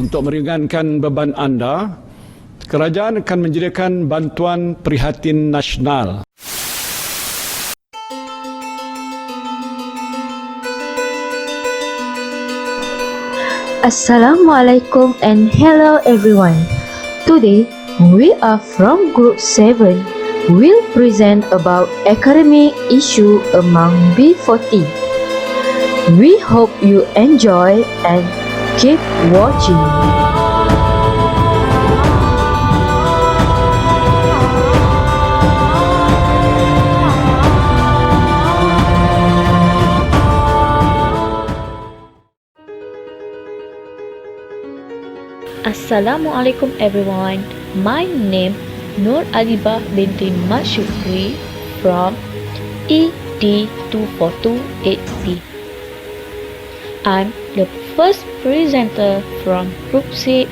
Untuk meringankan beban anda, kerajaan akan menyediakan bantuan prihatin nasional. Assalamualaikum and hello everyone. Today we are from Group 7. We'll present about academic issue among B40. We hope you enjoy and keep watching. Assalamualaikum everyone. My name Noradibah Binti Shukri from ED2428B. I'm the first presenter from Group 6,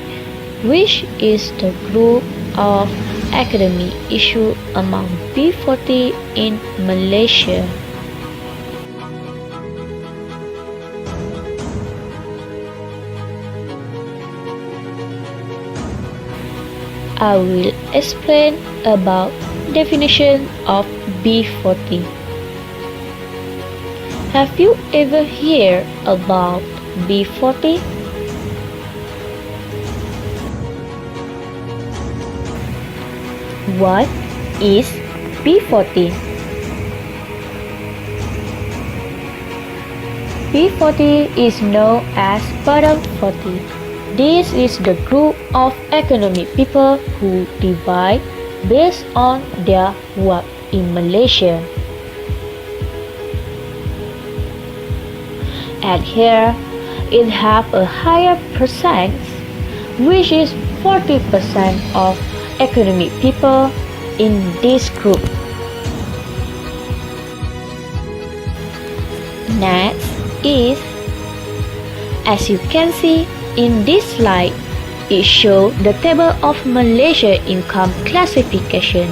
which is the group of academic issue among B40 in Malaysia. I will explain about definition of B40. Have you ever heard about B40? What is B40? B40 is known as Bottom 40. This is the group of economic people who divide based on their work in Malaysia. And here it have a higher percent, which is 40% of economic people in this group. Next is, as you can see in this slide, it shows the table of Malaysia income classification.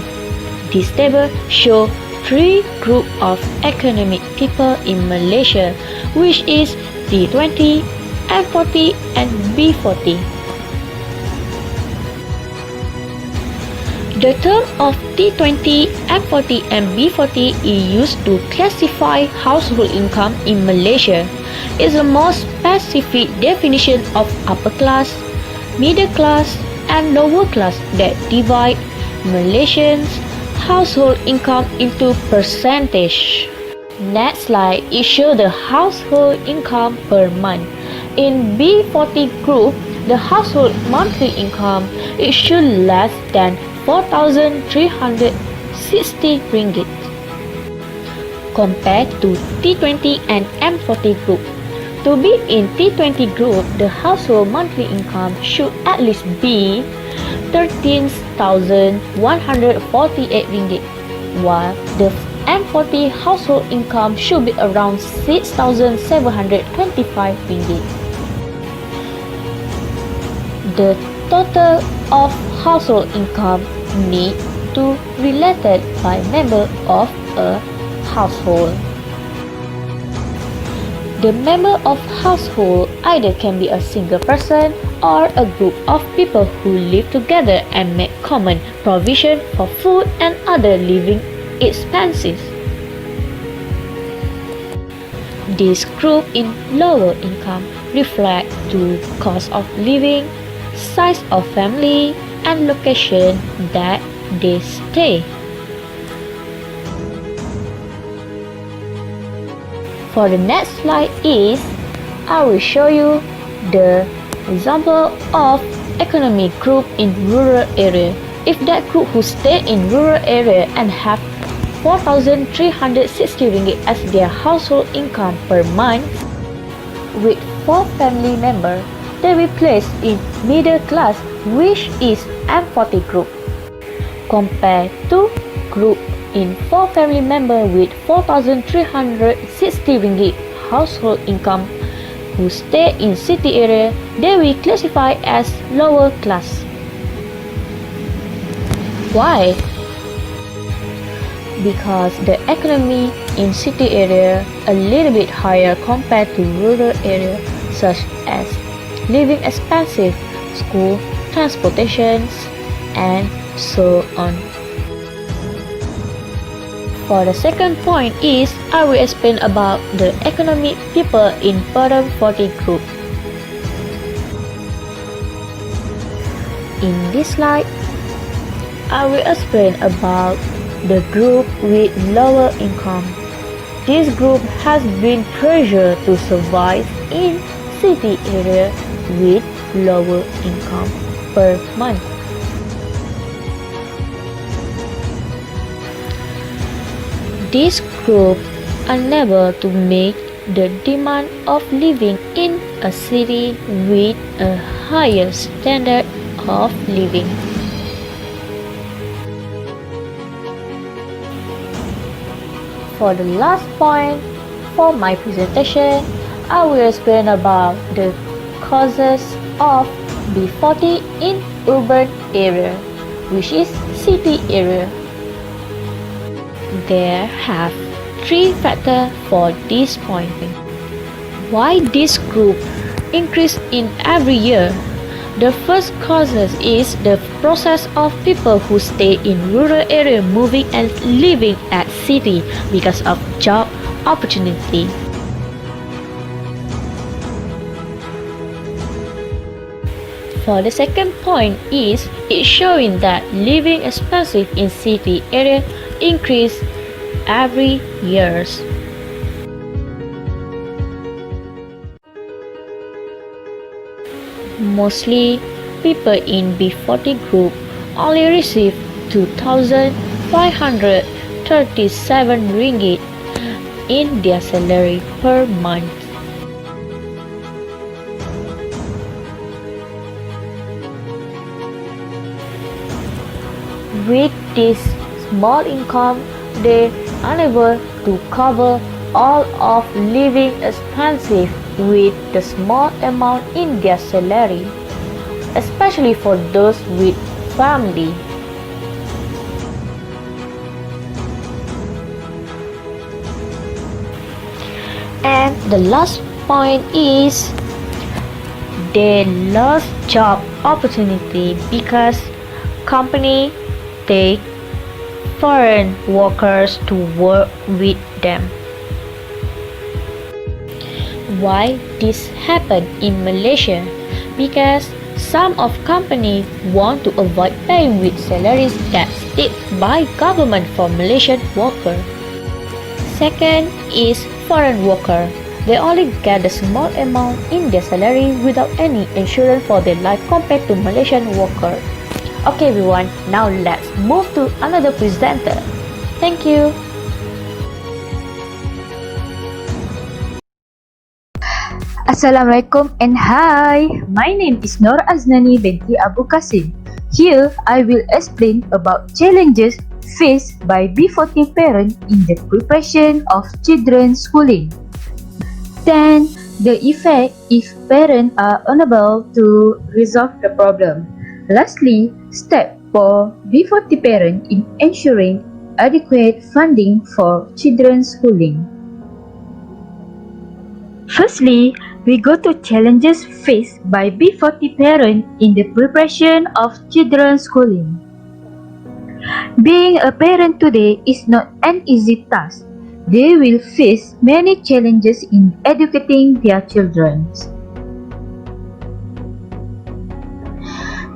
This table shows three groups of economic people in Malaysia, which is T20, M40 and B40. The term of T20, M40 and B40 is used to classify household income in Malaysia. It's a more specific definition of upper class, middle class and lower class that divide Malaysians' household income into percentage. Next slide, it shows the household income per month. In B40 group, the household monthly income is should less than 4,360 ringgit. Compared to T20 and M40 group. To be in T20 group, the household monthly income should at least be 13,148 ringgit, while the M40 household income should be around 6,725 ringgit. The total of household income need to related by member of a household. The member of household either can be a single person or a group of people who live together and make common provision for food and other living expenses. This group in lower income reflect to cost of living, size of family, and location that they stay. For the next slide is, I will show you the example of economic group in rural area. If that group who stay in rural area and have 4,360 ringgit as their household income per month, with 4 family members, they will place in middle class, which is M40 group. Compared to group in 4 family members with 4,360 ringgit household income who stay in city area, they will classify as lower class. Why? Because the economy in city area a little bit higher compared to rural area, such as living expensive, school, transportations, and so on. For the second point is, I will explain about the economic people in bottom 40 group. In this slide, I will explain about the group with lower income. This group has been pressured to survive in city area with lower income per month. This group unable to meet the demand of living in a city with a higher standard of living. For the last point for my presentation, I will explain about the causes of B40 in urban area, which is city area. There have three factors for this point. Why this group increase in every year? The first causes is the process of people who stay in rural area moving and living at city because of job opportunity. For the second point is, it's showing that living expenses in city area increase every years. Mostly, people in B40 group only receive 2,537 ringgit in their salary per month. With this small income, they are unable to cover all of living expenses with the small amount in their salary, especially for those with family. And the last point is, they lost job opportunity because company take foreign workers to work with them. Why this happened in Malaysia? Because some of company want to avoid paying with salaries that set by government for Malaysian worker. Second is foreign worker. They only get a small amount in their salary without any insurance for their life compared to Malaysian worker. Okay everyone, now let's move to another presenter. Thank you. Assalamualaikum and Hye. My name is Aznani Binti Abu Kasim. Here I will explain about challenges faced by B40 parents in the preparation of children's schooling. Then, the effect if parents are unable to resolve the problem. Lastly, step for B40 parents in ensuring adequate funding for children's schooling. Firstly, we go to challenges faced by B40 parents in the preparation of children's schooling. Being a parent today is not an easy task. They will face many challenges in educating their children.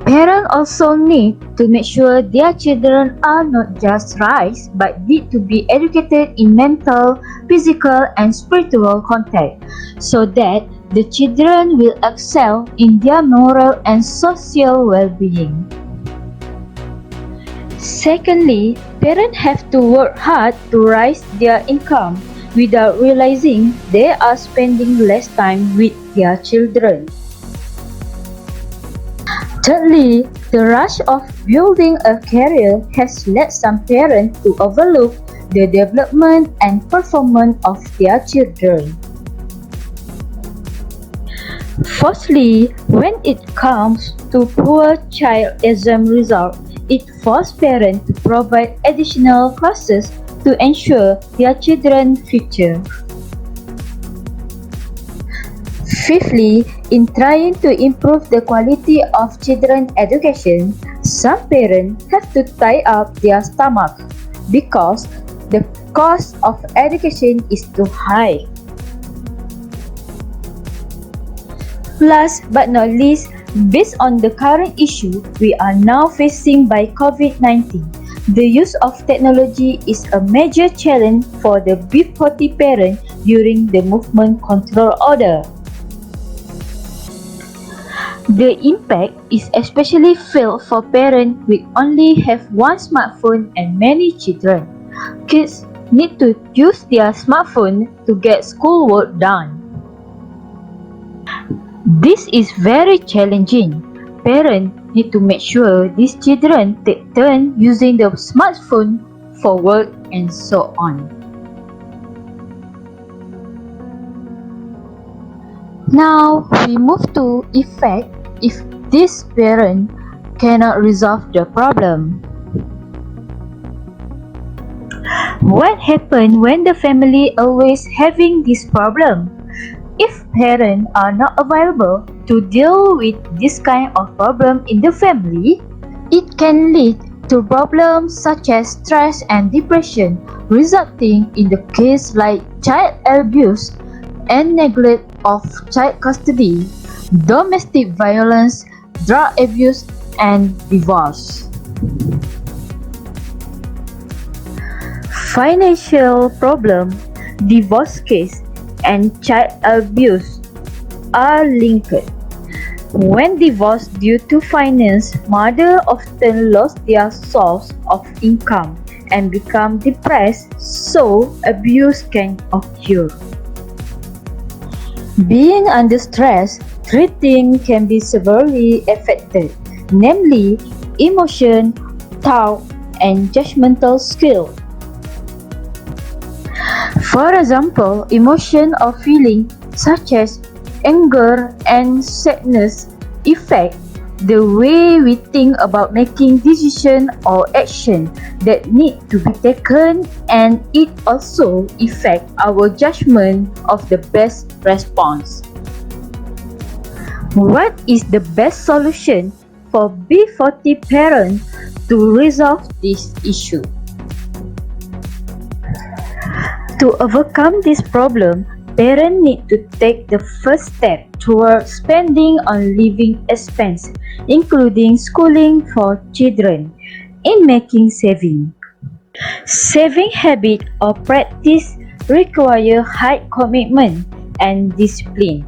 Parents also need to make sure their children are not just raised but need to be educated in mental, physical and spiritual contact so that the children will excel in their moral and social well-being. Secondly, parents have to work hard to raise their income without realizing they are spending less time with their children. Thirdly, the rush of building a career has led some parents to overlook the development and performance of their children. Fourthly, when it comes to poor child exam result, it forces parents to provide additional classes to ensure their children's future. Fifthly, In trying to improve the quality of children's education, some parents have to tie up their stomach because the cost of education is too high. Last but not least, based on the current issue we are now facing by COVID-19, the use of technology is a major challenge for the B40 parent during the movement control order. The impact is especially felt for parents who only have one smartphone and many children. Kids need to use their smartphone to get schoolwork done. This is very challenging. Parents need to make sure these children take turns using the smartphone for work and so on. Now we move to effect if this parent cannot resolve the problem. What happens when the family always having this problem? If parents are not available to deal with this kind of problem in the family, it can lead to problems such as stress and depression, resulting in the case like child abuse and neglect of child custody, domestic violence, drug abuse, and divorce. Financial problem, divorce case, and child abuse are linked. When divorced due to finance, mothers often lost their source of income and become depressed, so abuse can occur. Being under stress, treating can be severely affected, namely emotion, thought, and judgmental skill. For example, emotion or feeling such as anger and sadness affect the way we think about making decisions or action that need to be taken, and it also affects our judgment of the best response. What is the best solution for B40 parents to resolve this issue? To overcome this problem, parents need to take the first step toward spending on living expense, including schooling for children, in making saving. Saving habit or practice require high commitment and discipline.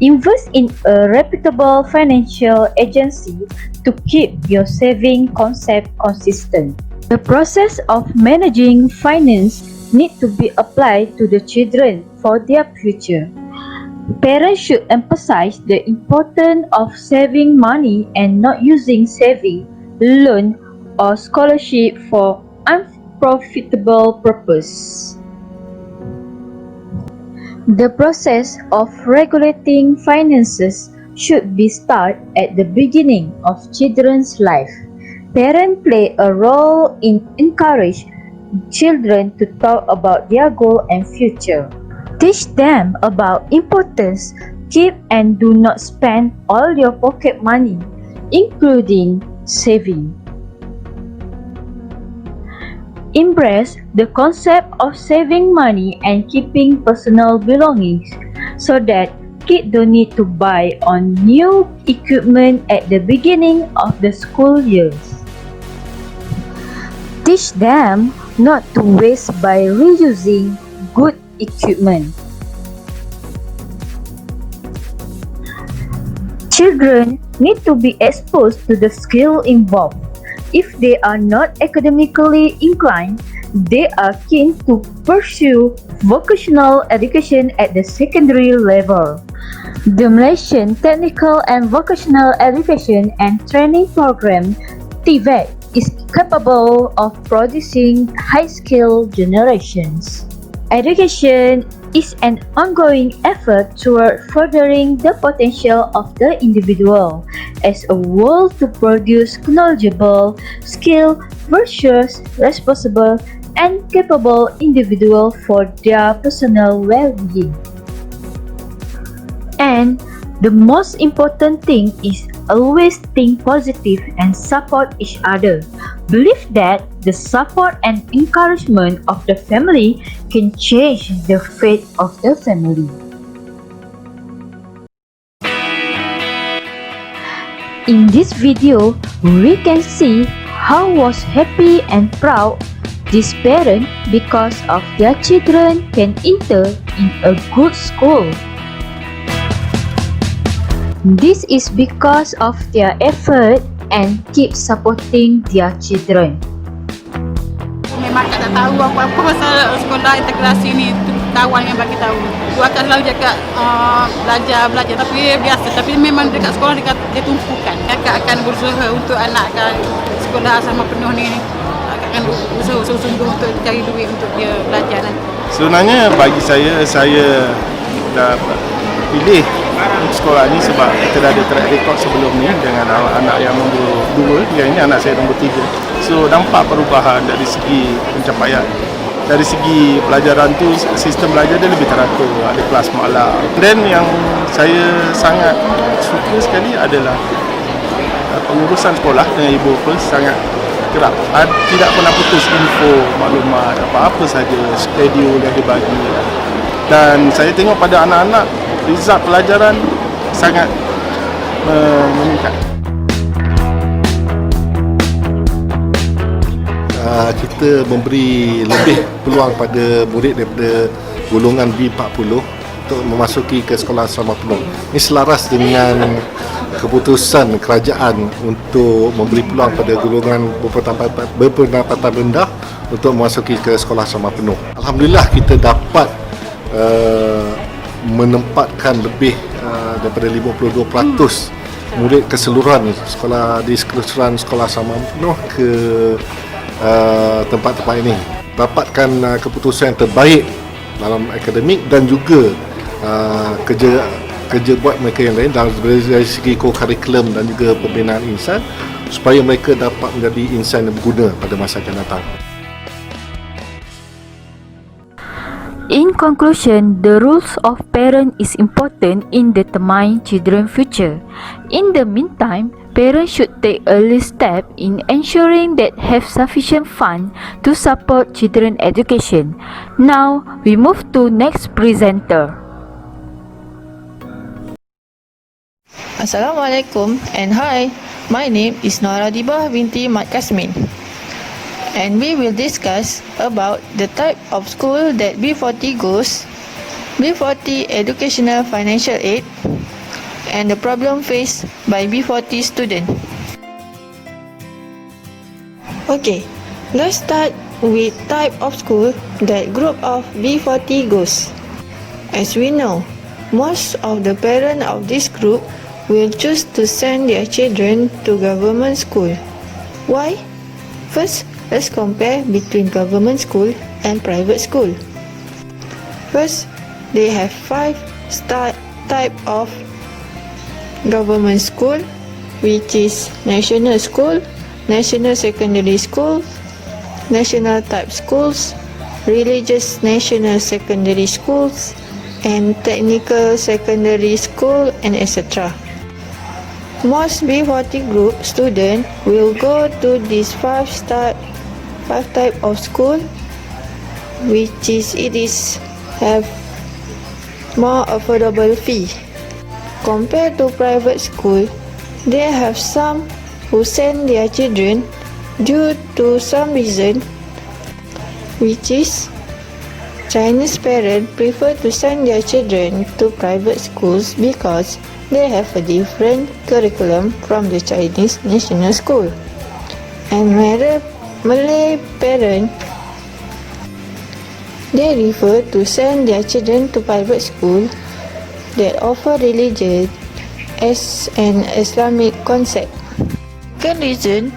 Invest in a reputable financial agency to keep your saving concept consistent. The process of managing finance need to be applied to the children for their future. Parents should emphasize the importance of saving money and not using saving, loan, or scholarship for unprofitable purpose. The process of regulating finances should be started at the beginning of children's life. Parents play a role in encouraging children to talk about their goal and future. Teach them about importance, keep and do not spend all your pocket money, including saving. Embrace the concept of saving money and keeping personal belongings so that kids don't need to buy on new equipment at the beginning of the school years. Teach them not to waste by reusing good equipment. Children need to be exposed to the skill involved. If they are not academically inclined, they are keen to pursue vocational education at the secondary level. The Malaysian Technical and Vocational Education and Training Program (TVET) is capable of producing high-skilled generations. Education is an ongoing effort toward furthering the potential of the individual as a whole to produce knowledgeable, skilled, virtuous, responsible, and capable individuals for their personal well-being. And The most important thing is always think positive and support each other. Believe that the support and encouragement of the family can change the fate of the family. In this video, we can see how was happy and proud this parent because of their children can enter in a good school. This is because of their effort and keep supporting their children. Memang tak tahu apa-apa pasal sekolah integrasi ni, kawan yang bagi tahu. Dia akan selalu cakap belajar tapi biasa, tapi memang dekat sekolah dia tumpukan. Kakak akan berusaha untuk anak akan sekolah sama penuh ni. Akan berusaha sungguh untuk cari duit untuk dia belajar nanti. Sebenarnya bagi saya dah pilih sekolah ni sebab kita dah ada track record sebelum ni dengan anak yang nombor 2, yang ini anak saya nombor 3. So nampak perubahan dari segi pencapaian. Dari segi pelajaran tu, sistem belajar dia lebih teratur, ada kelas malam. Dan yang saya sangat suka sekali adalah pengurusan sekolah dengan ibu pun sangat kerap. Tidak pernah putus info, maklumat, apa-apa saja, schedule yang dibagi. Dan saya tengok pada anak-anak, result pelajaran sangat meningkat. Kita memberi lebih peluang pada murid daripada golongan B40 untuk memasuki ke sekolah asrama penuh. Ini selaras dengan keputusan kerajaan untuk memberi peluang pada golongan berpendapatan rendah untuk memasuki ke sekolah asrama penuh. Alhamdulillah kita dapat menempatkan lebih daripada 52% murid keseluruhan sekolah di keseluruhan sekolah asrama penuh ke tempat-tempat ini. Dapatkan keputusan yang terbaik dalam akademik dan juga kerja buat mereka yang lain dari segi co-curriculum dan juga pembinaan insan supaya mereka dapat menjadi insan yang berguna pada masa akan datang. In conclusion, the roles of parent is important in determining children's future. In the meantime, parents should take early step in ensuring that have sufficient fund to support children education. Now, we move to next presenter. Assalamualaikum and Hye. My name is Noradibah Binti Kasmin. And we will discuss about the type of school that B40 goes, B40 Educational Financial Aid, and the problem faced by B40 student. Okay, let's start with type of school that group of B40 goes. As we know, most of the parents of this group will choose to send their children to government school. Why? First, let's compare between government school and private school. First, they have 5 type of government school, which is national school, national secondary school, national type schools, religious national secondary schools, and technical secondary school, and etc. Most B40 group students will go to these 5 type of school, which is have more affordable fee. Compared to private school, they have some who send their children due to some reason, which is Chinese parents prefer to send their children to private schools because they have a different curriculum from the Chinese national school. And Malay parents, they prefer to send their children to private school that offer religion as an Islamic concept. Second reason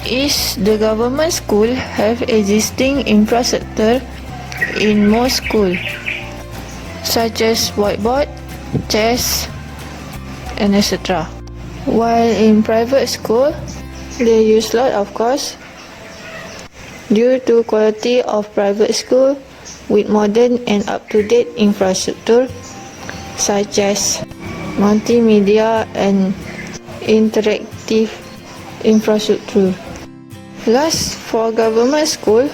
is the government school have existing infrastructure in most schools, such as whiteboard, chairs, and etc. While in private school, they use lot of cost due to quality of private school with modern and up-to-date infrastructure such as multimedia, and interactive infrastructure. Last, for government school,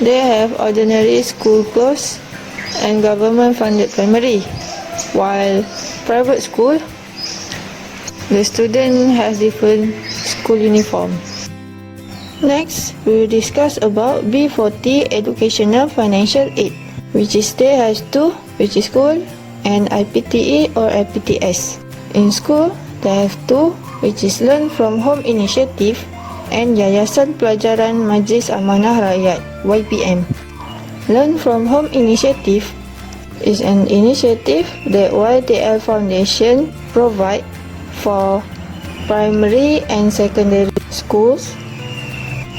they have ordinary school clothes and government-funded primary, while private school, the student has different school uniform. Next, we will discuss about B40 Educational Financial Aid, which is they has two, which is school and IPTE or IPTS. In school, they have two, which is Learn from Home Initiative and Yayasan Pelajaran Majlis Amanah Rakyat YPM. Learn from Home Initiative is an initiative that YTL Foundation provide for primary and secondary schools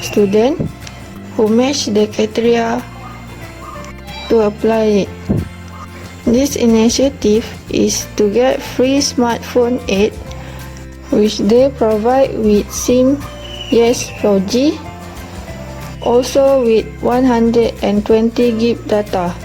students who match the criteria to apply it. This initiative is to get free smartphone aid, which they provide with SIM Yes 4G, also with 120 GB data.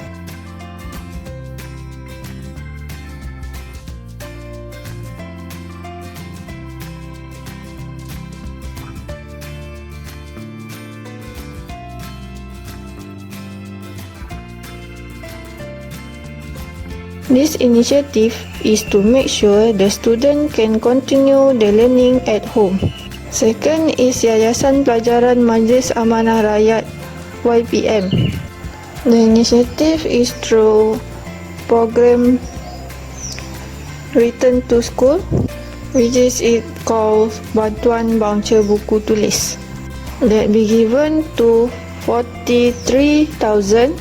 This initiative is to make sure the student can continue the learning at home. Second is Yayasan Pelajaran Majlis Amanah Rakyat YPM. The initiative is through program Return to School, which is it called Bantuan Voucher Buku Tulis, that be given to 43,520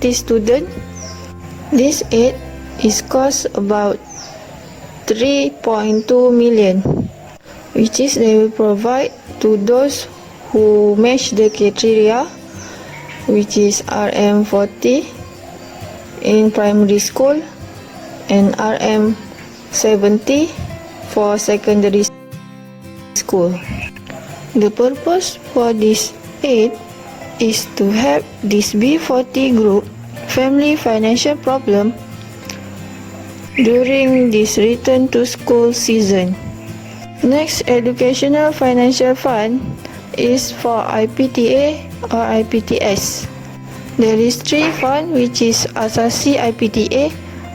students. This aid is cost about 3.2 million, which is they will provide to those who match the criteria, which is RM40 in primary school and RM70 for secondary school. The purpose for this aid is to help this B40 group family financial problem during this return to school season. Next, Educational Financial Fund is for IPTA or IPTS. There is three fund, which is Asasi IPTA,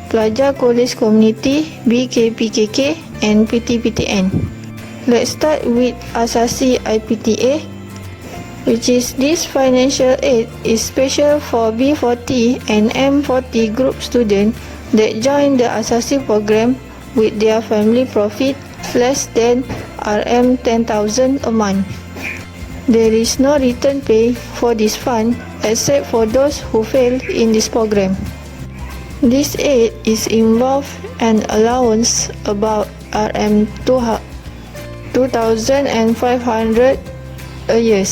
Pelajar College Community, BKPKK and PTPTN. Let's start with Asasi IPTA, which is this financial aid is special for B40 and M40 group students that join the Asasi program with their family profit less than RM10,000 a month. There is no return pay for this fund except for those who fail in this program. This aid is involved an allowance about RM2,500 a year.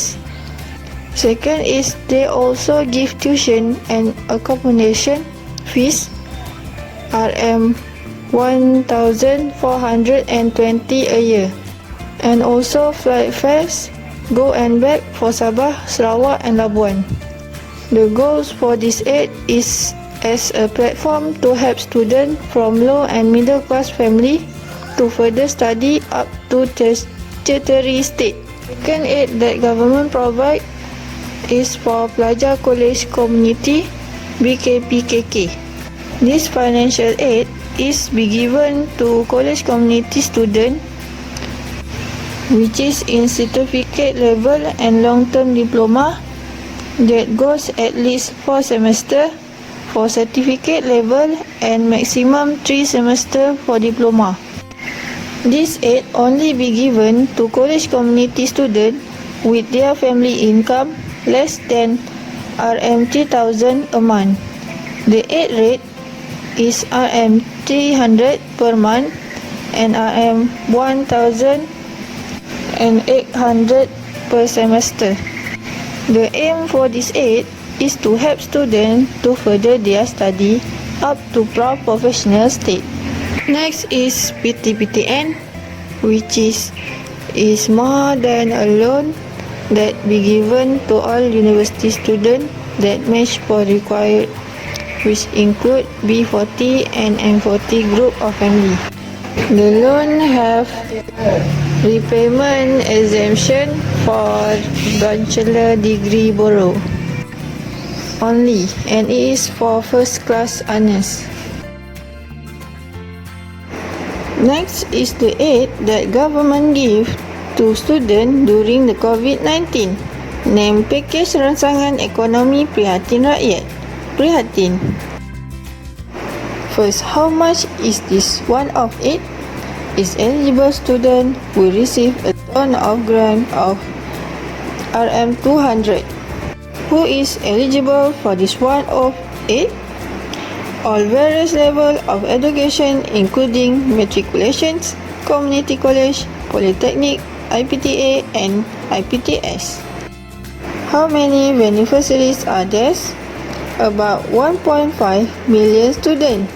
Second is they also give tuition and accommodation fees RM1,420 a year, and also flight fares go and back for Sabah, Sarawak and Labuan. The goals for this aid is as a platform to help students from low and middle class family to further study up to tertiary state. Second aid that government provide is for Pelajar College Community, BKPKK. This financial aid is be given to college community student which is in certificate level and long-term diploma that goes at least 4 semester for certificate level and maximum 3 semester for diploma. This aid only be given to college community student with their family income less than RM3,000 a month. The aid rate is RM300 per month and RM1,800 per semester. The aim for this aid is to help students to further their study up to professional state. Next is PTPTN, which is more than a loan that be given to all university students that match for required which include B40 and M40 group of family. The loan have repayment exemption for bachelor degree borrow only, and it is for first class honours. Next is the aid that government give to student during the COVID-19, named Pakej Rancangan Ekonomi Prihatin Rakyat, Prihatin. First, how much is this one-off aid? Is eligible student will receive a ton of grant of Rm200. Who is eligible for this one-off aid? All various level of education including matriculations, community college, polytechnic, IPTA and IPTS. How many beneficiaries are there? About 1.5 million students.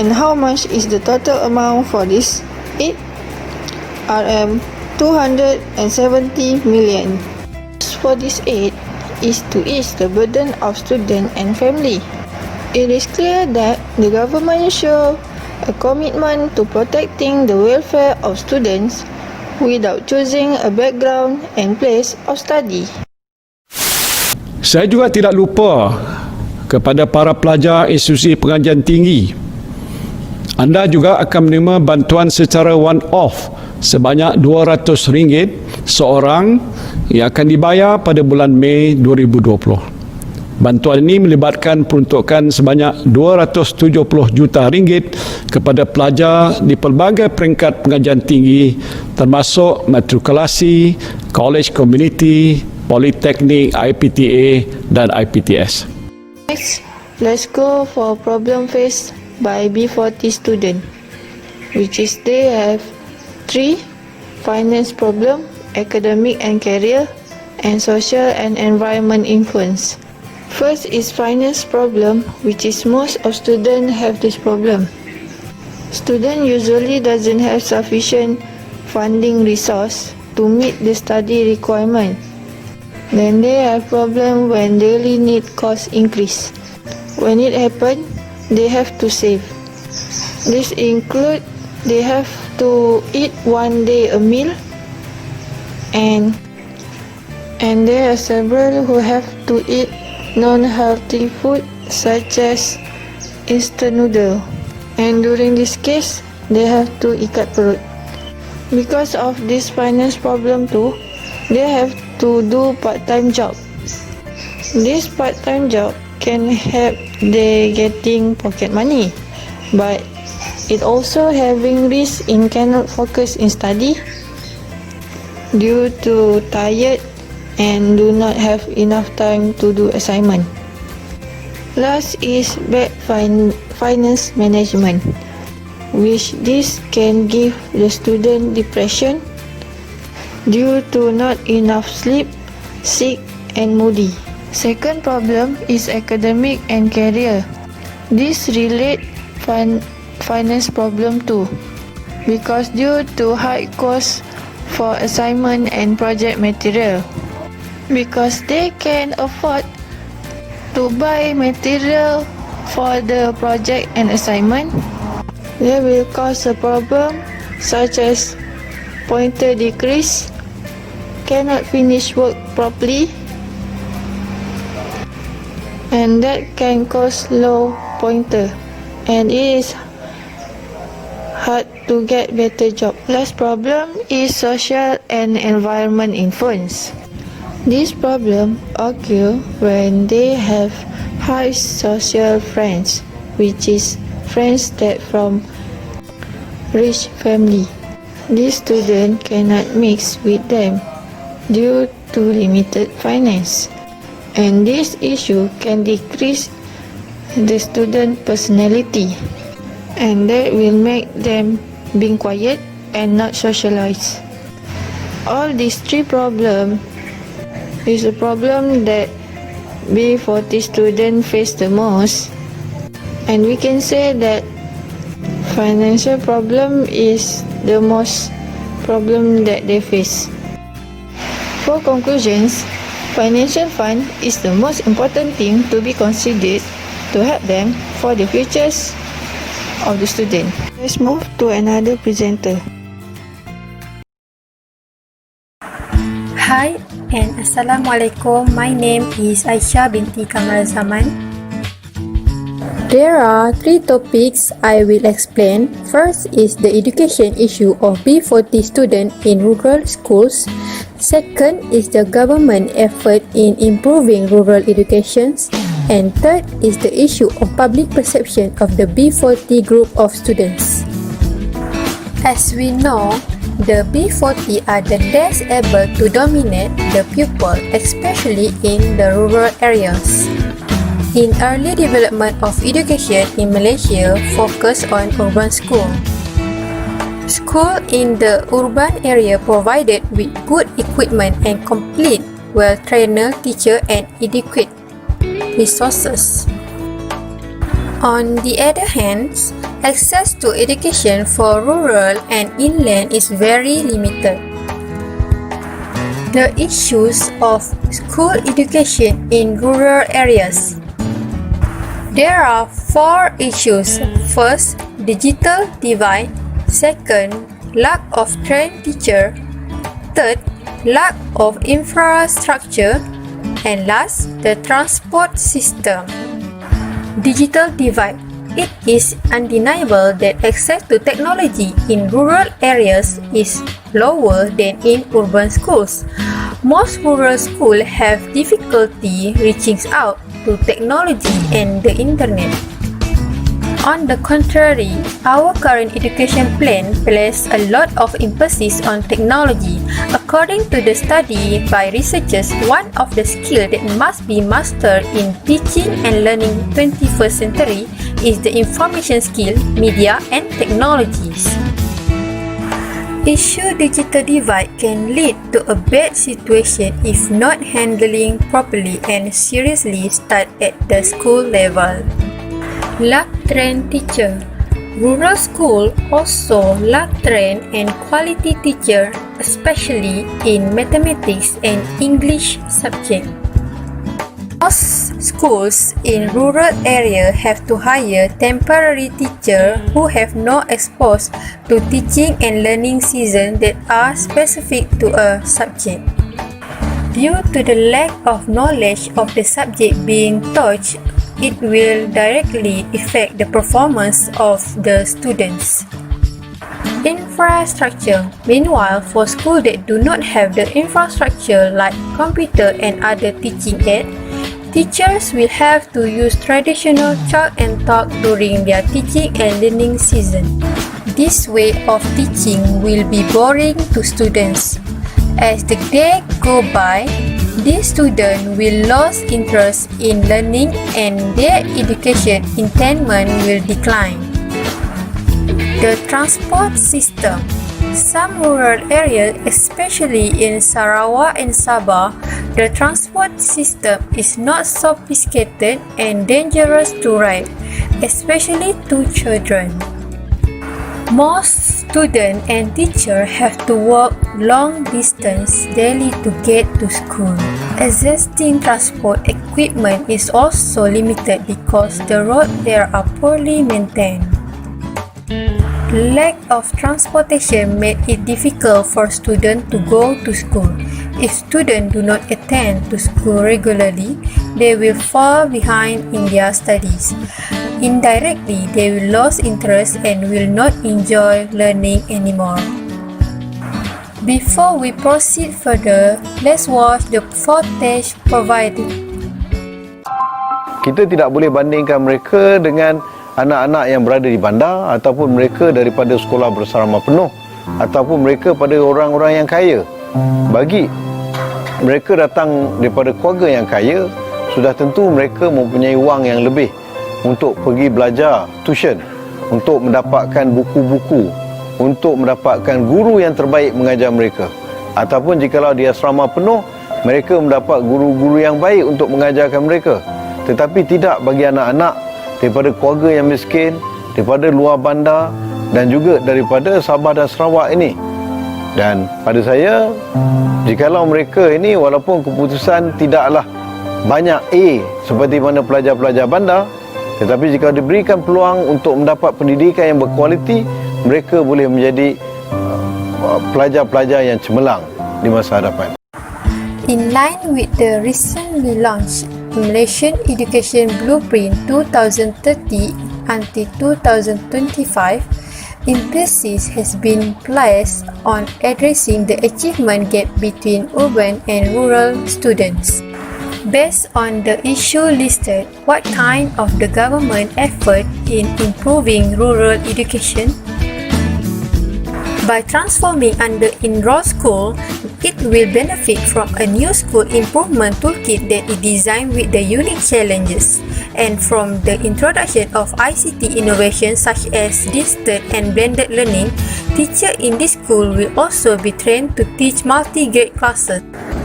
And how much is the total amount for this aid? Rm270 million. For this aid is to ease the burden of student and family. It is clear that the government show a commitment to protecting the welfare of students without choosing a background and place of study. Saya juga tidak lupa kepada para pelajar institusi pengajian tinggi. Anda juga akan menerima bantuan secara one-off sebanyak RM200 seorang yang akan dibayar pada bulan Mei 2020. Bantuan ini melibatkan peruntukan sebanyak RM270 juta kepada pelajar di pelbagai peringkat pengajian tinggi termasuk matrikulasi, college community, politeknik, IPTA dan IPTS. Next, let's go for problem faced by B40 student, which is they have 3 finance problem, academic and career, and social and environment influence. First is finance problem, which is most of students have this problem. Student usually doesn't have sufficient funding resource to meet the study requirement. Then they have problem when daily need cost increase. When it happen, they have to save. This include they have to eat one day a meal, and there are several who have to eat non-healthy food such as instant noodle, and during this case they have to ikat perut. Because of this finance problem too, they have to do part-time job. This part-time job can help they getting pocket money, but it also having risk in cannot focus in study due to tired and do not have enough time to do assignment. Last is bad finance management, which this can give the student depression due to not enough sleep, sick and moody. Second problem is academic and career. This relate finance problem too, because due to high cost for assignment and project material. Because they can afford to buy material for the project and assignment, they will cause a problem such as pointer decrease, cannot finish work properly, and that can cause low pointer, and it is hard to get better job. Last problem is social and environment influence. This problem occur when they have high social friends, which is friends that from rich family. This student cannot mix with them due to limited finance, and this issue can decrease the student personality, and that will make them being quiet and not socialize. All these 3 problems is a problem that B40 students face the most, and we can say that financial problem is the most problem that they face. For conclusions, financial fund is the most important thing to be considered to help them for the futures of the student. Let's move to another presenter. Hi and Assalamualaikum. My name is Aisyah Binti Kamarzaman. There are three topics I will explain. First is the education issue of B40 students in rural schools. Second is the government effort in improving rural education. And third is the issue of public perception of the B40 group of students. As we know, the B40 are the less able to dominate the pupil, especially in the rural areas. In early development of education in Malaysia, focus on urban school. School in the urban area provided with good equipment and complete, well-trained teacher and adequate resources. On the other hand, access to education for rural and inland is very limited. The issues of school education in rural areas. There are four issues. First, digital divide. Second, lack of trained teacher. Third, lack of infrastructure. And last, the transport system. Digital divide. It is undeniable that access to technology in rural areas is lower than in urban schools. Most rural schools have difficulty reaching out to technology and the internet. On the contrary, our current education plan places a lot of emphasis on technology. According to the study by researchers, one of the skills that must be mastered in teaching and learning 21st century is the information skill, media and technologies. Issue digital divide can lead to a bad situation if not handling properly and seriously start at the school level. Lack trained teacher. Rural school also lack trained and quality teacher, especially in mathematics and English subject. Most schools in rural area have to hire temporary teachers who have no exposure to teaching and learning season that are specific to a subject. Due to the lack of knowledge of the subject being taught, it will directly affect the performance of the students. Infrastructure. Meanwhile, for schools that do not have the infrastructure like computer and other teaching aids, teachers will have to use traditional chalk and talk during their teaching and learning season. This way of teaching will be boring to students. As the day go by, these students will lose interest in learning and their education attainment will decline. The transport system. Some rural areas, especially in Sarawak and Sabah, the transport system is not sophisticated and dangerous to ride, especially to children. Most students and teachers have to walk long distance daily to get to school. Existing transport equipment is also limited because the roads there are poorly maintained. Lack of transportation made it difficult for students to go to school. If students do not attend to school regularly, they will fall behind in their studies. Indirectly, they will lose interest and will not enjoy learning anymore. Before we proceed further, let's watch the footage provided. Kita tidak boleh bandingkan mereka dengan anak-anak yang berada di bandar ataupun mereka daripada sekolah bersama penuh ataupun mereka pada orang-orang yang kaya. Bagi mereka datang daripada keluarga yang kaya, sudah tentu mereka mempunyai wang yang lebih untuk pergi belajar tuition, untuk mendapatkan buku-buku, untuk mendapatkan guru yang terbaik mengajar mereka. Ataupun jikalau di asrama penuh, mereka mendapat guru-guru yang baik untuk mengajarkan mereka. Tetapi tidak bagi anak-anak daripada keluarga yang miskin, daripada luar bandar dan juga daripada Sabah dan Sarawak ini. Dan pada saya, jikalau mereka ini walaupun keputusan tidaklah banyak A seperti mana pelajar-pelajar bandar, Tetapi jika diberikan peluang untuk mendapat pendidikan yang berkualiti, mereka boleh menjadi pelajar-pelajar yang cemerlang di masa hadapan. In line with the recently launched Malaysian Education Blueprint 2030 until 2025, emphasis has been placed on addressing the achievement gap between urban and rural students. Based on the issue listed, what kind of the government effort in improving rural education? By transforming under enrolled school, it will benefit from a new school improvement toolkit that is designed with the unique challenges, and from the introduction of ICT innovations such as distance and blended learning. Teachers in this school will also be trained to teach multi-grade classes.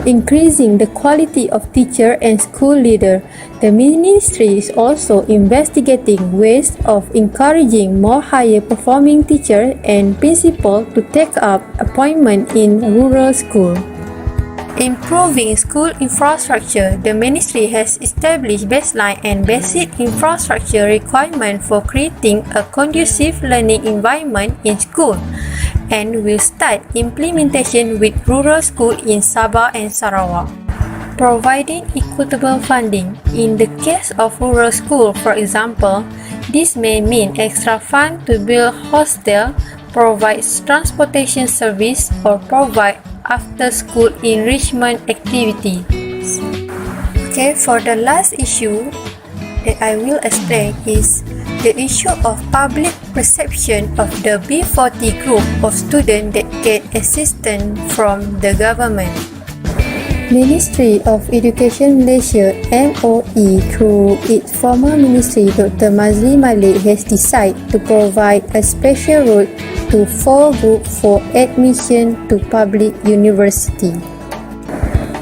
Increasing the quality of teacher and school leader, the ministry is also investigating ways of encouraging more higher performing teachers and principals to take up appointment in rural school. Improving school infrastructure, the ministry has established baseline and basic infrastructure requirements for creating a conducive learning environment in school, and will start implementation with rural school in Sabah and Sarawak. Providing equitable funding. In the case of rural school, for example, this may mean extra fund to build hostel, provide transportation service, or provide after-school enrichment activities. Okay, for the last issue that I will explain is the issue of public perception of the B40 group of students that get assistance from the government. Ministry of Education Malaysia MOE through its former ministry Dr. Mazli Malik has decided to provide a special route to 4 groups for admission to public university.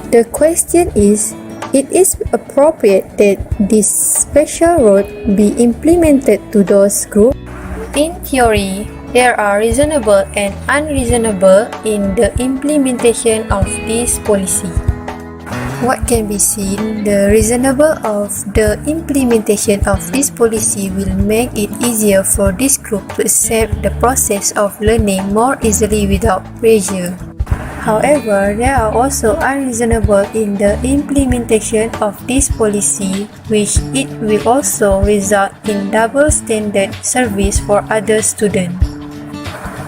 The question is, it is appropriate that this special route be implemented to those groups? In theory, there are reasonable and unreasonable in the implementation of this policy. What can be seen, the reasonable of the implementation of this policy will make it easier for this group to accept the process of learning more easily without pressure. However, there are also unreasonable in the implementation of this policy, which it will also result in double standard service for other students.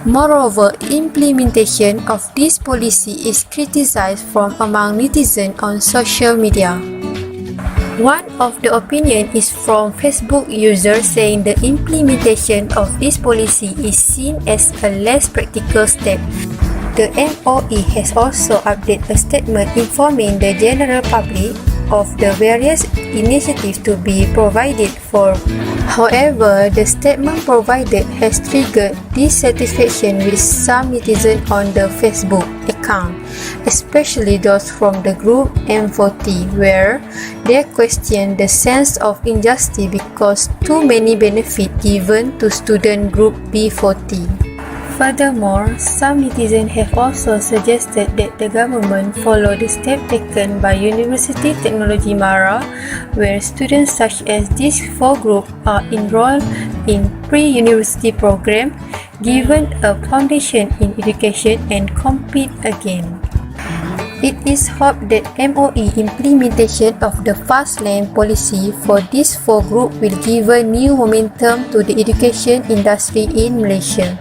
Moreover, implementation of this policy is criticized from among netizens on social media. One of the opinion is from Facebook users saying the implementation of this policy is seen as a less practical step. The MOE has also updated a statement informing the general public of the various initiatives to be provided for. However, the statement provided has triggered dissatisfaction with some netizens on the Facebook account, especially those from the group M40, where they question the sense of injustice because too many benefits given to student group B40. Furthermore, some netizens have also suggested that the government follow the step taken by University Technology Mara, where students such as these 4 groups are enrolled in pre-university program, given a foundation in education and compete again. It is hoped that MOE implementation of the fast lane policy for these 4 groups will give a new momentum to the education industry in Malaysia.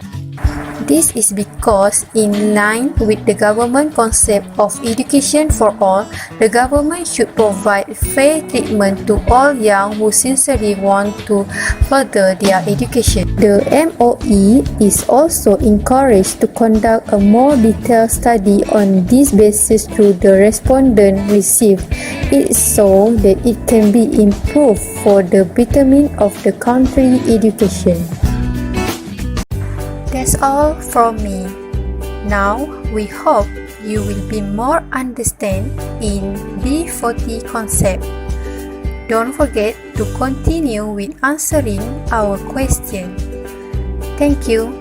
This is because, in line with the government concept of education for all, the government should provide fair treatment to all young who sincerely want to further their education. The MOE is also encouraged to conduct a more detailed study on this basis through the respondent received, it so that it can be improved for the betterment of the country education. That's all from me. Now, we hope you will be more understand in B40 concept. Don't forget to continue with answering our question. Thank you.